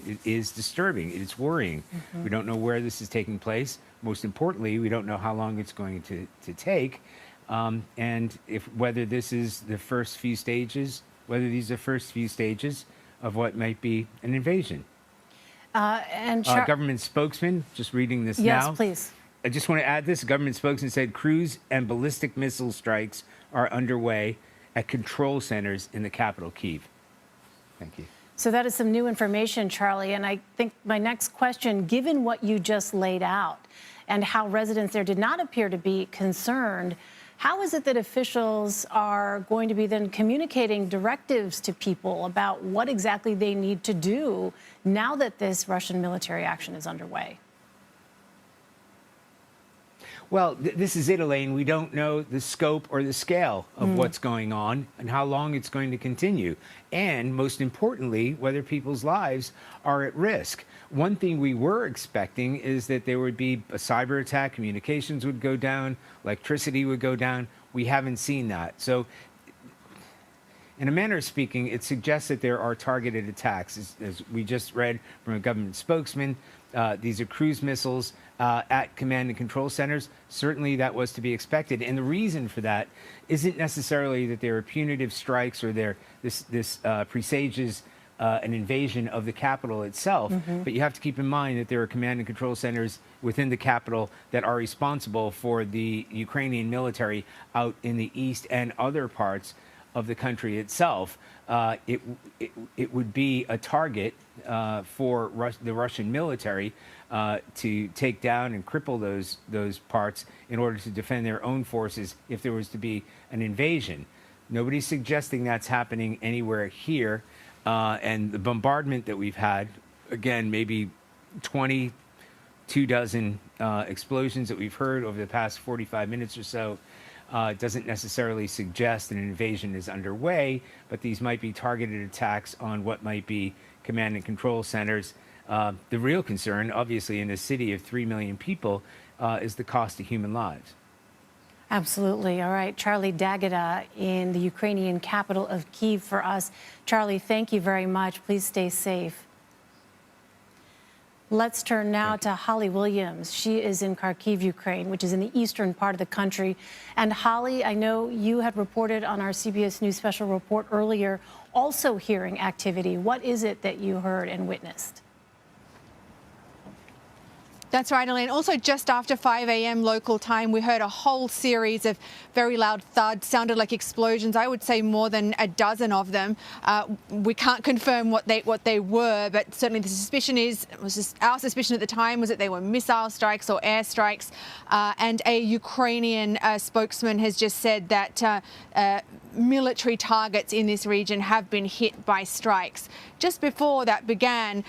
It is disturbing. It's worrying. We don't know where this is taking place. Most importantly, we don't know how long it's going to take. And whether this is the first few stages, whether these are first few stages of what might be an invasion. Government spokesman, just reading this now. Yes, please. I just want to add this. Government spokesman said cruise and ballistic missile strikes are underway at control centers in the capital, Kyiv. Thank you. So that is some new information, Charlie. And I think my next question, given what you just laid out and how residents there did not appear to be concerned, how is it that officials are going to be then communicating directives to people about what exactly they need to do now that this Russian military action is underway? Well, this is it, Elaine. We don't know the scope or the scale of what's going on and how long it's going to continue. And most importantly, whether people's lives are at risk. One thing we were expecting is that there would be a cyber attack, communications would go down, electricity would go down. We haven't seen that. So in a manner of speaking, it suggests that there are targeted attacks. As we just read from a government spokesman, these are cruise missiles at command and control centers. Certainly that was to be expected. And the reason for that isn't necessarily that there are punitive strikes or this presages an invasion of the capital itself. But you have to keep in mind that there are command and control centers within the capital that are responsible for the Ukrainian military out in the east and other parts of the country itself. It would be a target for the Russian military to take down and cripple those parts in order to defend their own forces if there was to be an invasion. Nobody's suggesting that's happening anywhere here. And the bombardment that we've had, again, maybe 22 dozen explosions that we've heard over the past 45 minutes or so, doesn't necessarily suggest an invasion is underway, but these might be targeted attacks on what might be command and control centers. The real concern, obviously, in a city of 3 million people, is the cost of human lives. Absolutely. All right. Charlie D'Agata in the Ukrainian capital of Kyiv for us. Charlie, thank you very much. Please stay safe. Let's turn now to Holly Williams. She is in Kharkiv, Ukraine, which is in the eastern part of the country. And Holly, I know you had reported on our CBS News special report earlier, also hearing activity. What is it that you heard and witnessed? That's right, Elaine. Also, just after 5 a.m. local time, we heard a whole series of very loud thuds, sounded like explosions. I would say more than a dozen of them. We can't confirm what they were, but certainly the suspicion our suspicion at the time was that they were missile strikes or air strikes. And a Ukrainian spokesman has just said that military targets in this region have been hit by strikes. Just before that began,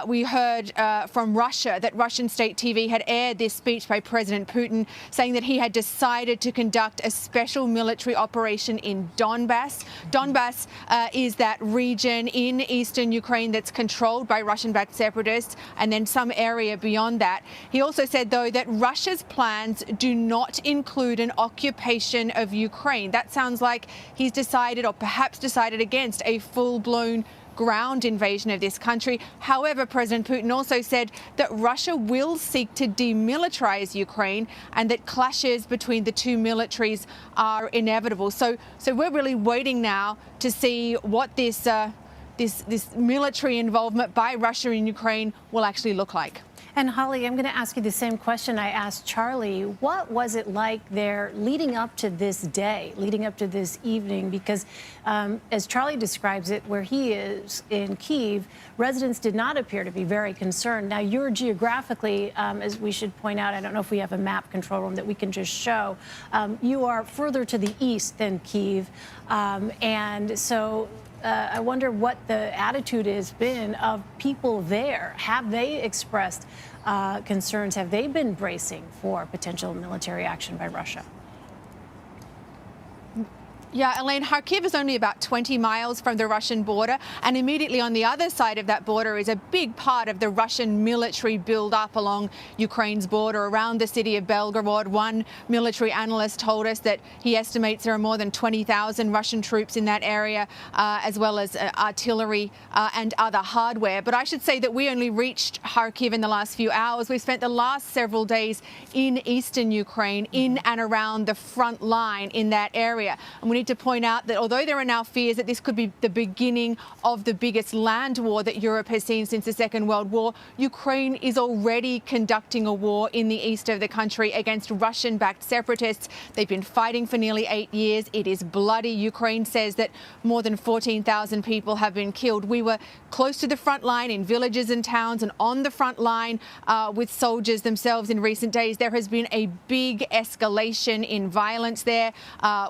we heard from Russia that Russian state TV had aired this speech by President Putin saying that he had decided to conduct a special military operation in Donbass. Donbass is that region in eastern Ukraine that's controlled by Russian-backed separatists, and then some area beyond that. He also said, though, that Russia's plans do not include an occupation of Ukraine. That sounds like he's decided, or perhaps decided, against a full-blown ground invasion of this country. However, President Putin also said that Russia will seek to demilitarize Ukraine and that clashes between the two militaries are inevitable. So we're really waiting now to see what this military involvement by Russia in Ukraine will actually look like. And Holly, I'm going to ask you the same question I asked Charlie. What was it like there leading up to this day, leading up to this evening? Because as Charlie describes it, where he is in Kyiv, residents did not appear to be very concerned. Now, you're geographically, as we should point out, I don't know if we have a map control room that we can just show. You are further to the east than Kyiv. And so I wonder what the attitude has been of people there. Have they expressed concerns? Have they been bracing for potential military action by Russia? Yeah, Elaine, Kharkiv is only about 20 miles from the Russian border, and immediately on the other side of that border is a big part of the Russian military build-up along Ukraine's border around the city of Belgorod. One military analyst told us that he estimates there are more than 20,000 Russian troops in that area, as well as artillery and other hardware. But I should say that we only reached Kharkiv in the last few hours. We've spent the last several days in eastern Ukraine, in and around the front line in that area. And we need to point out that although there are now fears that this could be the beginning of the biggest land war that Europe has seen since the Second World War, Ukraine is already conducting a war in the east of the country against Russian-backed separatists. They've been fighting for nearly 8 years. It is bloody. Ukraine says that more than 14,000 people have been killed. We were close to the front line in villages and towns and on the front line with soldiers themselves in recent days. There has been a big escalation in violence there.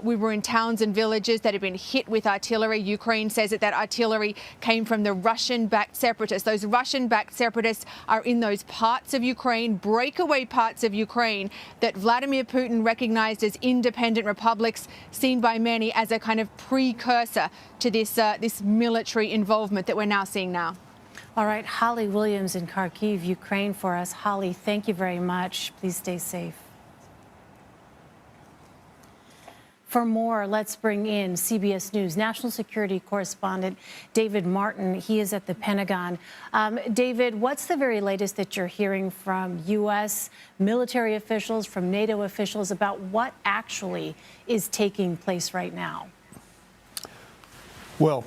We were in towns and villages that have been hit with artillery. Ukraine says that artillery came from the Russian-backed separatists. Those Russian-backed separatists are in those parts of Ukraine, breakaway parts of Ukraine, that Vladimir Putin recognized as independent republics, seen by many as a kind of precursor to this military involvement that we're now seeing now. All right, Holly Williams in Kharkiv, Ukraine for us. Holly, thank you very much. Please stay safe. For more, let's bring in CBS News national security correspondent David Martin. He is at the Pentagon. David, what's the very latest that you're hearing from U.S. military officials, from NATO officials about what actually is taking place right now? Well,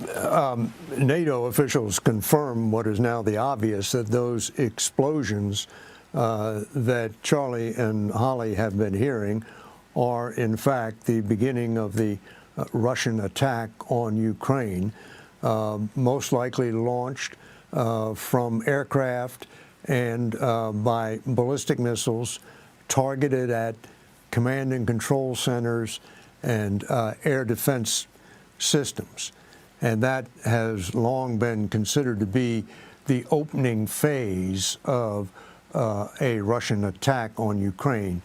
NATO officials confirm what is now the obvious, that those explosions that Charlie and Holly have been hearing are, in fact, the beginning of the Russian attack on Ukraine, most likely launched from aircraft and by ballistic missiles targeted at command and control centers and air defense systems. And that has long been considered to be the opening phase of a Russian attack on Ukraine.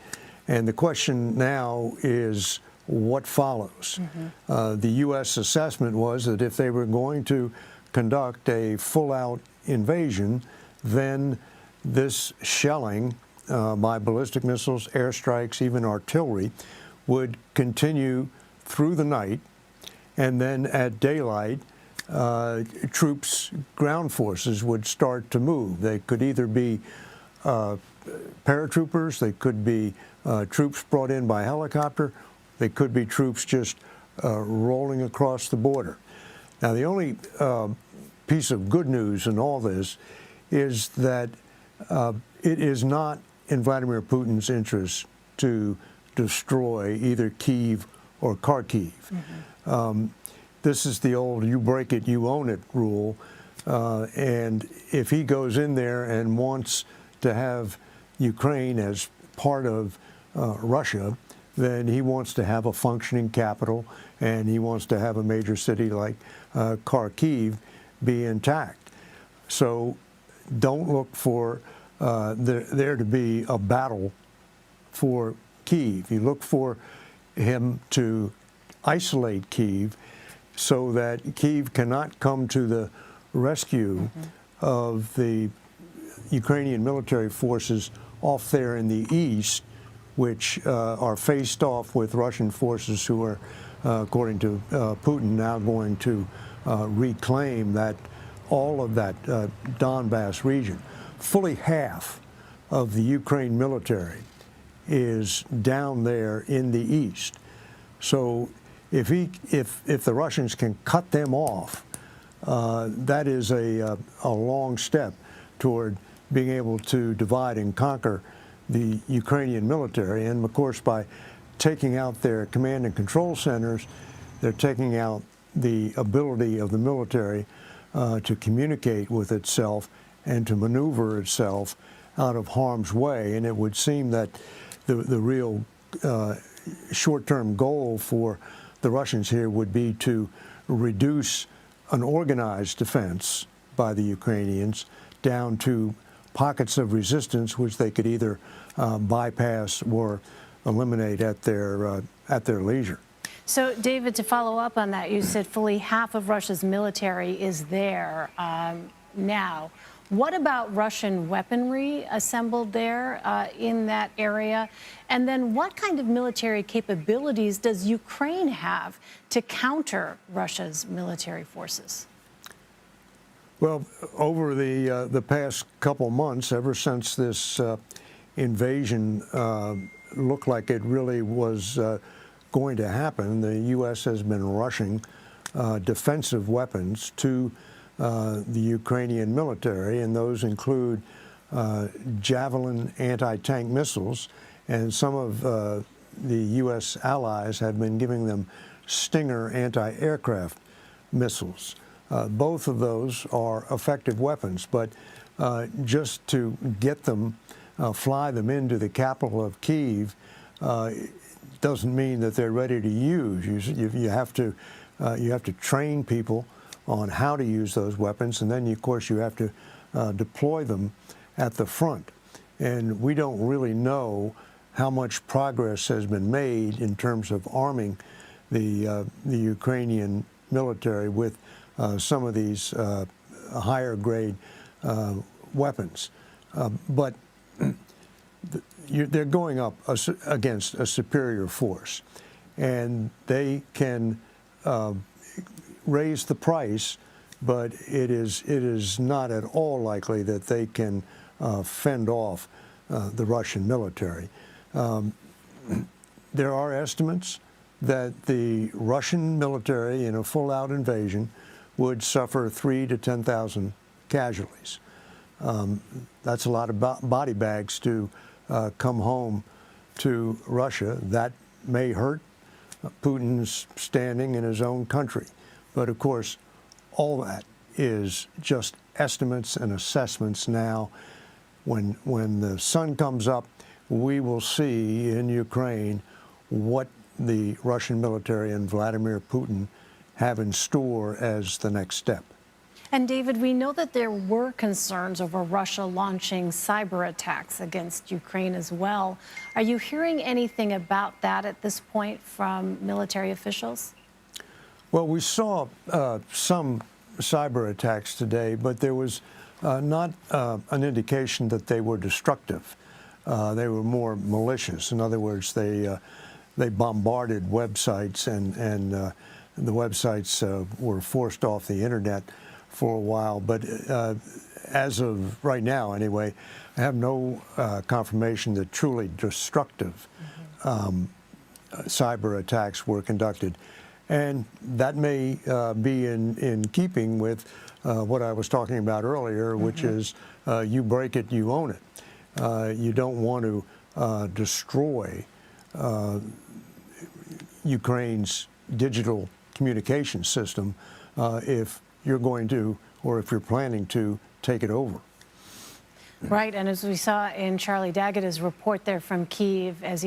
And the question now is what follows. The U.S. assessment was that if they were going to conduct a full-out invasion, then this shelling by ballistic missiles, airstrikes, even artillery, would continue through the night. And then at daylight, troops, ground forces would start to move. They could either be paratroopers, they could be troops brought in by helicopter, they could be troops just rolling across the border. Now, the only piece of good news in all this is that it is not in Vladimir Putin's interest to destroy either Kyiv or Kharkiv. This is the old you break it, you own it rule. And if he goes in there and wants to have Ukraine as part of Russia, then he wants to have a functioning capital, and he wants to have a major city like Kharkiv be intact. So don't look for there to be a battle for Kyiv. You look for him to isolate Kyiv so that Kyiv cannot come to the rescue of the Ukrainian military forces off there in the east, which are faced off with Russian forces who are, according to Putin, now going to reclaim that all of that Donbass region. Fully half of the Ukraine military is down there in the east. So if the Russians can cut them off, that is a long step toward being able to divide and conquer the Ukrainian military. And of course, by taking out their command and control centers, they're taking out the ability of the military to communicate with itself and to maneuver itself out of harm's way. And it would seem that the real short-term goal for the Russians here would be to reduce an organized defense by the Ukrainians down to pockets of resistance which they could either bypass or eliminate at their leisure. So, David, to follow up on that, you said fully half of Russia's military is there now. What about Russian weaponry assembled there in that area? And then what kind of military capabilities does Ukraine have to counter Russia's military forces? Well, over the past couple months, ever since this invasion looked like it really was going to happen, the U.S. has been rushing defensive weapons to the Ukrainian military, and those include Javelin anti-tank missiles, and some of the U.S. allies have been giving them Stinger anti-aircraft missiles. Both of those are effective weapons, but just to get them, fly them into the capital of Kyiv, doesn't mean that they're ready to use. You have to train people on how to use those weapons, and then of course you have to deploy them at the front. And we don't really know how much progress has been made in terms of arming the Ukrainian military with some of these higher grade weapons, but they're going up against a superior force, and they can raise the price, but it is not at all likely that they can fend off the Russian military. There are estimates that the Russian military in a full-out invasion would suffer 3,000 to 10,000 casualties. That's a lot of body bags to come home to Russia. That may hurt Putin's standing in his own country. But of course, all that is just estimates and assessments now. When the sun comes up, we will see in Ukraine what the Russian military and Vladimir Putin have in store as the next step. And David, we know that there were concerns over Russia launching cyber attacks against Ukraine as well. Are you hearing anything about that at this point from military officials? Well, we saw some cyber attacks today, but there was not an indication that they were destructive. They were more malicious. In other words, they bombarded websites, and the websites were forced off the internet for a while. But as of right now, anyway, I have no confirmation that truly destructive cyber attacks were conducted. And that may be in keeping with what I was talking about earlier, which is you break it, you own it. You don't want to destroy Ukraine's digital communication system if you're going to, or if you're planning to, take it over. Right, and as we saw in Charlie D'Agata's report there from Kyiv, as